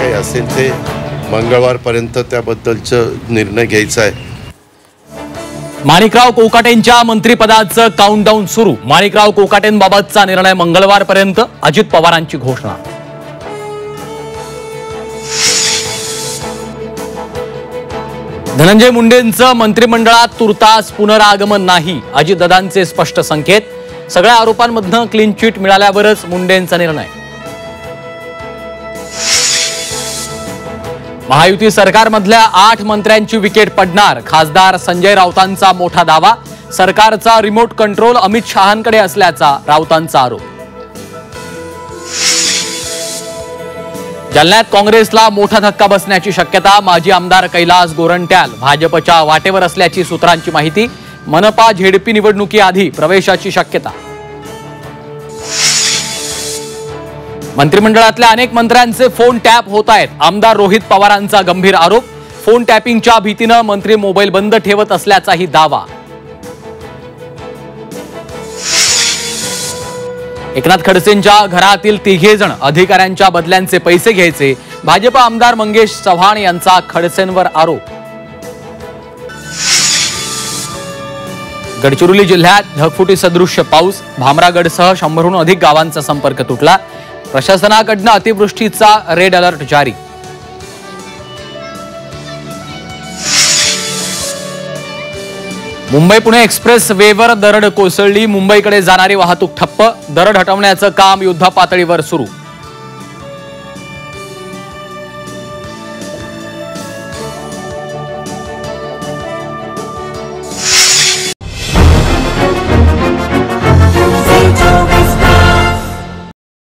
काही असेल ते मंगळवारपर्यंत त्याबद्दलचं निर्णय घ्यायचा आहे. माणिकराव कोकाटेंच्या मंत्रिपदाचं काउंटडाऊन सुरू. माणिकराव कोकाटेंबाबतचा निर्णय मंगळवारपर्यंत, अजित पवारांची घोषणा. धनंजय मुंडेंचं मंत्रिमंडळात तुर्तास पुनरागमन नाही, अजितदादांचे स्पष्ट संकेत. सगळ्या आरोपांमधनं क्लीन चिट मिळाल्यावरच मुंडेंचा निर्णय. महायुती सरकारमधल्या 8 मंत्र्यांची विकेट पडणार. खासदार संजय राऊतांचा मोठा दावा. सरकारचा रिमोट कंट्रोल अमित शहांकडे असल्याचा राऊतांचा आरोप. जालन्यात काँग्रेसला मोठा धक्का बसण्याची शक्यता. माजी आमदार कैलास गोरंट्याल भाजपच्या वाटेवर असल्याची सूत्रांची माहिती. मनपा झेडपी निवडणुकीआधी प्रवेशाची शक्यता. मंत्रिमंडळातल्या अनेक मंत्र्यांचे फोन टॅप होत आहेत. आमदार रोहित पवारांचा गंभीर आरोप. फोन टॅपिंगच्या भीतीनं मंत्री मोबाईल बंद ठेवत असल्याचाही दावा. एकनाथ खडसेंच्या घरातील 3 जण अधिकाऱ्यांच्या बदल्यांचे पैसे घ्यायचे. भाजप आमदार मंगेश चव्हाण यांचा खडसेंवर आरोप. गडचिरोली जिल्ह्यात ढगफुटी सदृश्य पाऊस. भामरागडसह 100हून अधिक गावांचा संपर्क तुटला. प्रशासनाकडून अतिवृष्टीचा रेड अलर्ट जारी. मुंबई पुणे एक्सप्रेस वेवर दरड कोसळली. मुंबईकडे जाणारी वाहतूक ठप्प. दरड हटवण्याचं काम युद्धपातळीवर सुरू.